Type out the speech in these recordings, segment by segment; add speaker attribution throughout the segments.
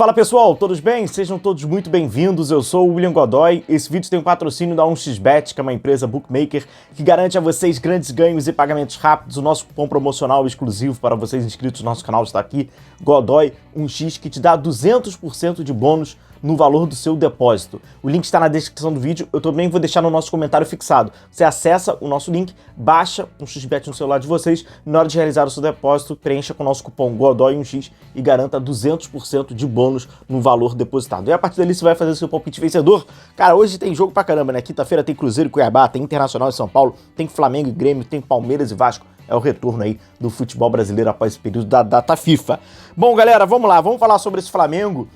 Speaker 1: Fala pessoal, todos bem? Sejam todos muito bem-vindos, eu sou o William Godoy. Esse vídeo tem um patrocínio da 1xBet, que é uma empresa bookmaker que garante a vocês grandes ganhos e pagamentos rápidos. O nosso cupom promocional exclusivo para vocês inscritos no nosso canal está aqui, Godoy 1x, que te dá 200% de bônus no valor do seu depósito. O link está na descrição do vídeo, eu também vou deixar no nosso comentário fixado. Você acessa o nosso link, baixa um XBet no celular de vocês, na hora de realizar o seu depósito, preencha com o nosso cupom Godoy1x e garanta 200% de bônus no valor depositado. E a partir dali você vai fazer o seu palpite vencedor. Cara, hoje tem jogo pra caramba, né? Quinta-feira tem Cruzeiro e Cuiabá, tem Internacional e São Paulo, tem Flamengo e Grêmio, tem Palmeiras e Vasco. É o retorno aí do futebol brasileiro após esse período da data FIFA. Bom, galera, vamos lá, vamos falar sobre esse Flamengo.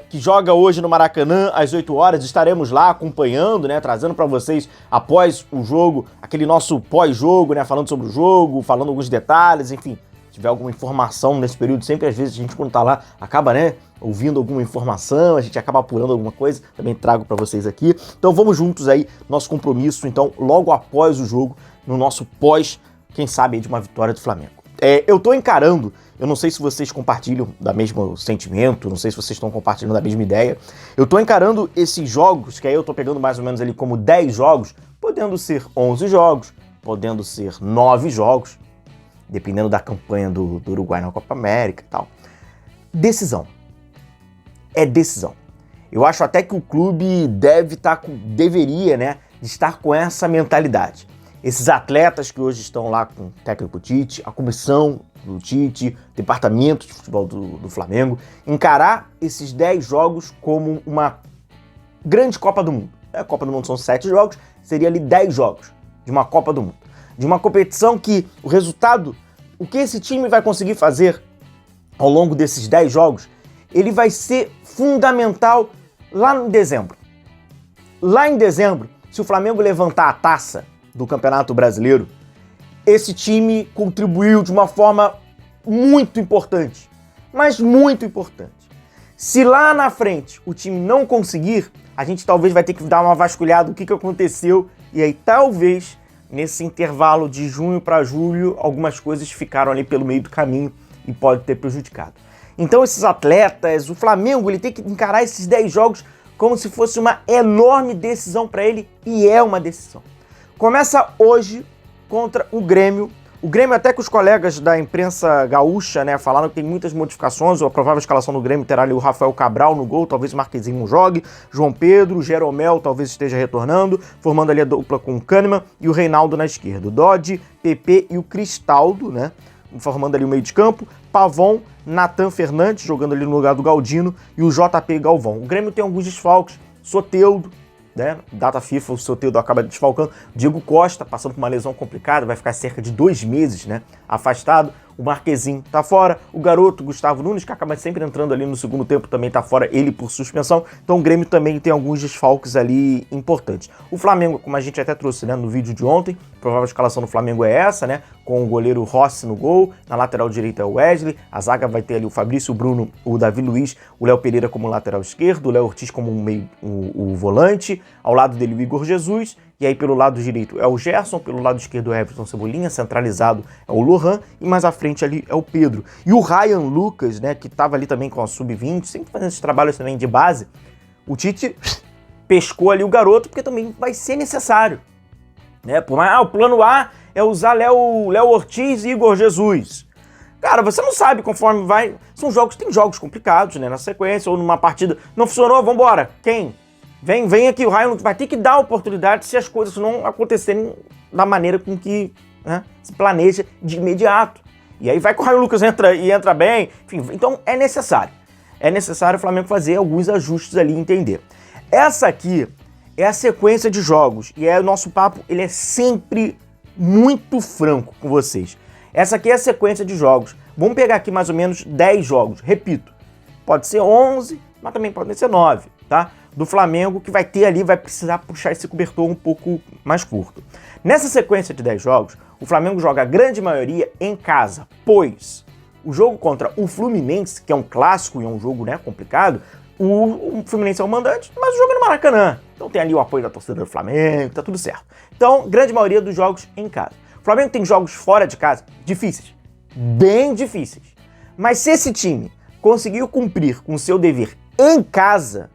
Speaker 1: Que joga hoje no Maracanã às 8 horas, estaremos lá acompanhando, né, trazendo para vocês após o jogo, aquele nosso pós-jogo, né, falando sobre o jogo, falando alguns detalhes, enfim, se tiver alguma informação nesse período, sempre às vezes a gente quando tá lá acaba, né, ouvindo alguma informação, a gente acaba apurando alguma coisa, também trago para vocês aqui. Então vamos juntos aí, nosso compromisso, então, logo após o jogo, no nosso pós, quem sabe, aí, de uma vitória do Flamengo. Eu tô encarando, eu não sei se vocês compartilham da mesmo sentimento, não sei se vocês estão compartilhando da mesma ideia. Eu tô encarando esses jogos, que aí eu tô pegando mais ou menos ali como 10 jogos, podendo ser 11 jogos, podendo ser 9 jogos, dependendo da campanha do Uruguai na Copa América e tal. Decisão. É decisão. Eu acho até que o clube deveria, né, estar com essa mentalidade. Esses atletas que hoje estão lá com o técnico Tite, a comissão do Tite, departamento de futebol do Flamengo, encarar esses 10 jogos como uma grande Copa do Mundo. A Copa do Mundo são 7 jogos, seria ali 10 jogos de uma Copa do Mundo. De uma competição que o resultado, o que esse time vai conseguir fazer ao longo desses 10 jogos, ele vai ser fundamental lá em dezembro. Lá em dezembro, se o Flamengo levantar a taça do Campeonato Brasileiro, esse time contribuiu de uma forma muito importante, mas muito importante. Se lá na frente o time não conseguir, a gente talvez vai ter que dar uma vasculhada do que aconteceu, e aí talvez nesse intervalo de junho para julho algumas coisas ficaram ali pelo meio do caminho e pode ter prejudicado. Então esses atletas, o Flamengo, ele tem que encarar esses 10 jogos como se fosse uma enorme decisão para ele, e é uma decisão. Começa hoje contra o Grêmio. O Grêmio, até que os colegas da imprensa gaúcha, né, falaram que tem muitas modificações. A provável escalação do Grêmio terá ali o Rafael Cabral no gol, talvez o Marquezinho não jogue, João Pedro, Jeromel talvez esteja retornando, formando ali a dupla com o Kahneman e o Reinaldo na esquerda. O Dodge, PP e o Cristaldo, né, formando ali o meio de campo. Pavon, Nathan Fernandes jogando ali no lugar do Galdino e o JP Galvão. O Grêmio tem alguns desfalques, Soteldo, né? Data FIFA, o Soteldo acaba desfalcando. Diego Costa, passando por uma lesão complicada, vai ficar cerca de 2 meses, né, afastado. O Marquezinho tá fora. O garoto Gustavo Nunes, que acaba sempre entrando ali no segundo tempo, também tá fora, ele por suspensão. Então o Grêmio também tem alguns desfalques ali importantes. O Flamengo, como a gente até trouxe, né, no vídeo de ontem, a provável escalação do Flamengo é essa, né, com o goleiro Rossi no gol, na lateral direita é o Wesley, a zaga vai ter ali o Fabrício, o Bruno, o Davi Luiz, o Léo Pereira como lateral esquerdo, o Léo Ortiz como o volante, ao lado dele o Igor Jesus, e aí pelo lado direito é o Gerson, pelo lado esquerdo é o Everton Cebolinha, centralizado é o Lohan, e mais à frente ali é o Pedro. E o Ryan Lucas, né, que estava ali também com a Sub-20, sempre fazendo esses trabalhos também de base, o Tite pescou ali o garoto, porque também vai ser necessário. Né? O plano A é usar Léo Ortiz e Igor Jesus. Cara, você não sabe conforme vai... Tem jogos complicados, né, na sequência, ou numa partida, não funcionou, vambora. Quem? Vem aqui, o Ryan vai ter que dar oportunidade se as coisas não acontecerem da maneira com que, né, se planeja de imediato. E aí vai que o Ryan Lucas entra bem, enfim, então é necessário. É necessário o Flamengo fazer alguns ajustes ali e entender. Essa aqui é a sequência de jogos, e o nosso papo, ele é sempre muito franco com vocês. Essa aqui é a sequência de jogos. Vamos pegar aqui mais ou menos 10 jogos, repito, pode ser 11, mas também pode ser 9, tá? Do Flamengo, que vai ter ali, vai precisar puxar esse cobertor um pouco mais curto. Nessa sequência de 10 jogos, o Flamengo joga a grande maioria em casa, pois o jogo contra o Fluminense, que é um clássico e é um jogo, né, complicado, o Fluminense é o mandante, mas o jogo é no Maracanã. Então tem ali o apoio da torcida do Flamengo, tá tudo certo. Então, grande maioria dos jogos em casa. O Flamengo tem jogos fora de casa difíceis, bem difíceis. Mas se esse time conseguiu cumprir com o seu dever em casa,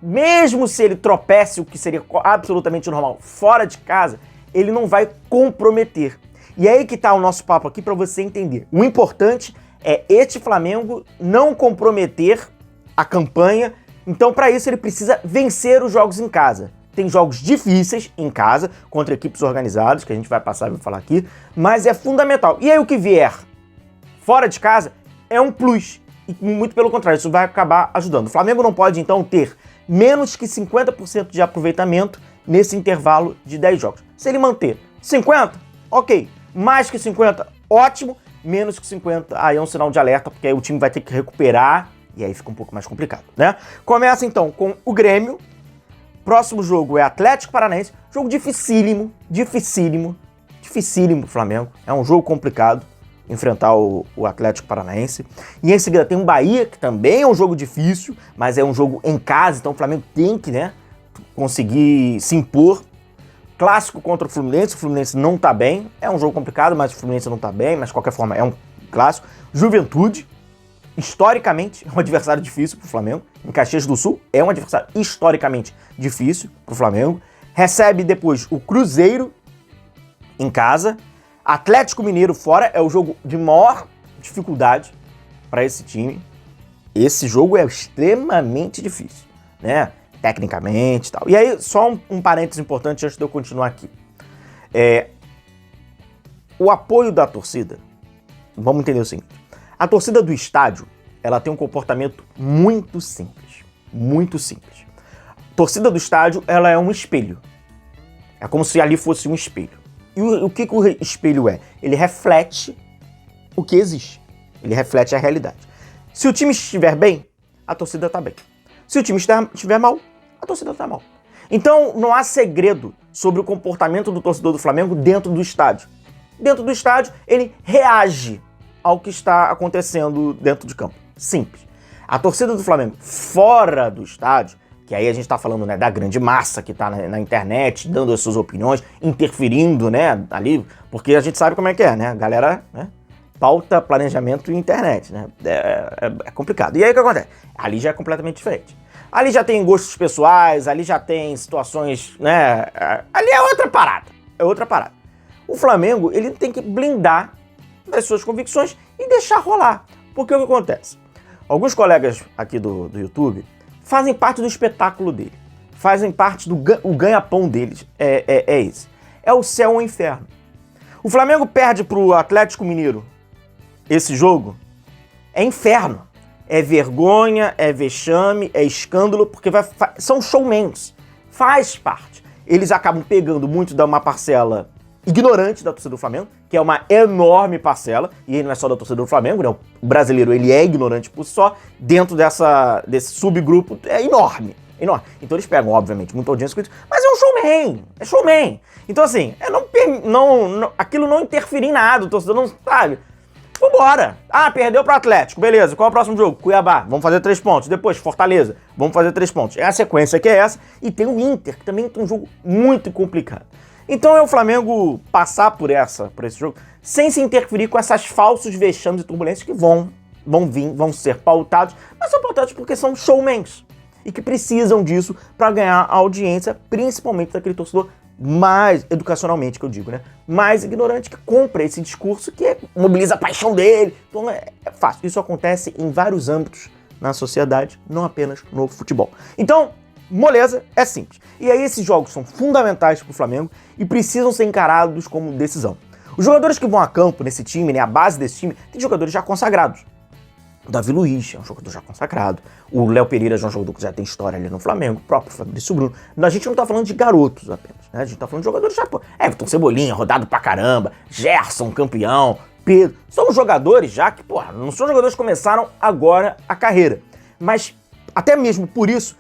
Speaker 1: mesmo se ele tropece, o que seria absolutamente normal, fora de casa, ele não vai comprometer. E é aí que tá o nosso papo aqui para você entender. O importante é este Flamengo não comprometer a campanha, então para isso ele precisa vencer os jogos em casa. Tem jogos difíceis em casa, contra equipes organizadas, que a gente vai passar e vai falar aqui, mas é fundamental. E aí o que vier fora de casa é um plus, e muito pelo contrário, isso vai acabar ajudando. O Flamengo não pode então ter menos que 50% de aproveitamento nesse intervalo de 10 jogos. Se ele manter 50%, ok. Mais que 50%, ótimo. Menos que 50%, aí é um sinal de alerta, porque aí o time vai ter que recuperar, e aí fica um pouco mais complicado, né? Começa então com o Grêmio. Próximo jogo é Atlético Paranaense. Jogo dificílimo pro Flamengo. É um jogo complicado enfrentar o Atlético Paranaense. E em seguida tem o Bahia, que também é um jogo difícil, mas é um jogo em casa, então o Flamengo tem que, né, conseguir se impor. Clássico contra o Fluminense não tá bem. É um jogo complicado, mas o Fluminense não tá bem, mas de qualquer forma é um clássico. Juventude, historicamente, é um adversário difícil pro Flamengo. Em Caxias do Sul, é um adversário historicamente difícil pro Flamengo. Recebe depois o Cruzeiro em casa. Atlético Mineiro fora, é o jogo de maior dificuldade para esse time. Esse jogo é extremamente difícil, né? Tecnicamente e tal. E aí, só um parênteses importante antes de eu continuar aqui. O apoio da torcida, vamos entender o seguinte. A torcida do estádio, ela tem um comportamento muito simples. Muito simples. A torcida do estádio, ela é um espelho. É como se ali fosse um espelho. E o que o espelho é? Ele reflete o que existe. Ele reflete a realidade. Se o time estiver bem, a torcida está bem. Se o time estiver mal, a torcida está mal. Então, não há segredo sobre o comportamento do torcedor do Flamengo dentro do estádio. Dentro do estádio, ele reage ao que está acontecendo dentro de campo. Simples. A torcida do Flamengo fora do estádio, que aí a gente está falando, né, da grande massa que está na internet, dando as suas opiniões, interferindo, né, ali, porque a gente sabe como é que é, né, a galera, né, pauta, planejamento e internet, né, é complicado. E aí o que acontece? Ali já é completamente diferente. Ali já tem gostos pessoais, ali já tem situações, né, ali é outra parada, O Flamengo, ele tem que blindar das suas convicções e deixar rolar. Porque o que acontece? Alguns colegas aqui do YouTube fazem parte do espetáculo dele, fazem parte do ganha-pão deles, é esse. É o céu ou o inferno. O Flamengo perde pro Atlético Mineiro esse jogo, é inferno. É vergonha, é vexame, é escândalo, porque são showmans. Faz parte. Eles acabam pegando muito de uma parcela ignorante da torcida do Flamengo, que é uma enorme parcela, e aí não é só da torcida do Flamengo, né? O brasileiro ele é ignorante por si só, dentro desse subgrupo é enorme. Então eles pegam, obviamente, muita audiência com isso, mas é showman. Então assim, aquilo não interferir em nada, o torcedor não sabe. Vambora! Ah, perdeu pro Atlético, beleza, qual é o próximo jogo? Cuiabá, vamos fazer 3 pontos. Depois, Fortaleza, vamos fazer 3 pontos. É a sequência que é essa, e tem o Inter, que também tem um jogo muito complicado. Então é o Flamengo passar por esse jogo, sem se interferir com essas falsos vexames e turbulências que vão ser pautados, mas são pautados porque são showmans, e que precisam disso para ganhar a audiência, principalmente daquele torcedor mais, educacionalmente que eu digo, né, mais ignorante, que compra esse discurso que mobiliza a paixão dele. Então é fácil. Isso acontece em vários âmbitos na sociedade, não apenas no futebol. Então, moleza, é simples. E aí esses jogos são fundamentais para o Flamengo e precisam ser encarados como decisão. Os jogadores que vão a campo nesse time, né, a base desse time, tem jogadores já consagrados. O Davi Luiz é um jogador já consagrado. O Léo Pereira já é um jogador que já tem história ali no Flamengo. O próprio Fabrício Bruno. A gente não tá falando de garotos apenas, né? A gente tá falando de jogadores já, pô. Everton Cebolinha, rodado pra caramba. Gerson, campeão. Pedro. São jogadores já que, pô, não são jogadores que começaram agora a carreira. Mas, até mesmo por isso,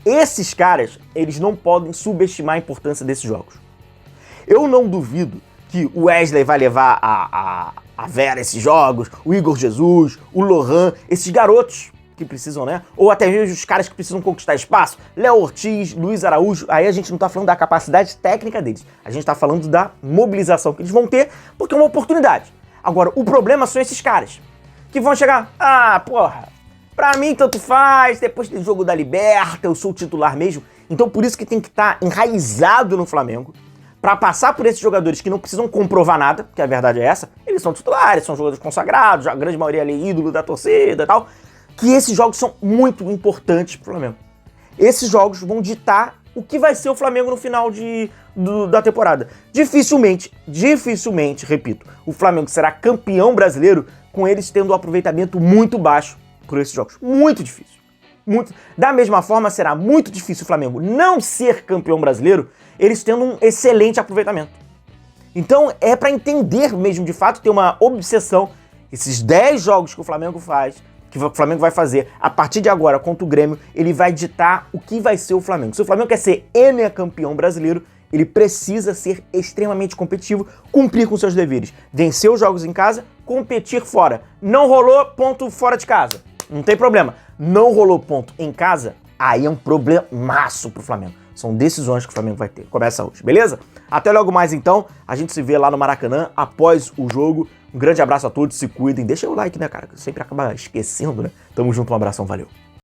Speaker 1: esses caras, eles não podem subestimar a importância desses jogos. Eu não duvido que o Wesley vai levar a Vera esses jogos, o Igor Jesus, o Lohan, esses garotos que precisam, né? Ou até mesmo os caras que precisam conquistar espaço, Léo Ortiz, Luiz Araújo. Aí a gente não tá falando da capacidade técnica deles, a gente tá falando da mobilização que eles vão ter, porque é uma oportunidade. Agora, o problema são esses caras. que vão chegar, porra, pra mim tanto faz, depois do jogo da Liberta, eu sou o titular mesmo. Então por isso que tem que estar enraizado no Flamengo, pra passar por esses jogadores que não precisam comprovar nada, porque a verdade é essa, eles são titulares, são jogadores consagrados, a grande maioria ali ídolo da torcida e tal, que esses jogos são muito importantes pro Flamengo. Esses jogos vão ditar o que vai ser o Flamengo no final da temporada. Dificilmente, repito, o Flamengo será campeão brasileiro com eles tendo um aproveitamento muito baixo por esses jogos. Muito difícil. Muito. Da mesma forma, será muito difícil o Flamengo não ser campeão brasileiro, eles tendo um excelente aproveitamento. Então é para entender mesmo, de fato, ter uma obsessão. Esses 10 jogos que o Flamengo faz, que o Flamengo vai fazer a partir de agora contra o Grêmio, ele vai ditar o que vai ser o Flamengo. Se o Flamengo quer ser campeão brasileiro, ele precisa ser extremamente competitivo, cumprir com seus deveres, vencer os jogos em casa, competir fora. Não rolou, ponto fora de casa. Não tem problema. Não rolou ponto em casa, aí é um problemaço pro Flamengo. São decisões que o Flamengo vai ter. Começa hoje, beleza? Até logo mais então. A gente se vê lá no Maracanã após o jogo. Um grande abraço a todos, se cuidem. Deixa o like, né, cara? Que sempre acaba esquecendo, né? Tamo junto, um abração, valeu.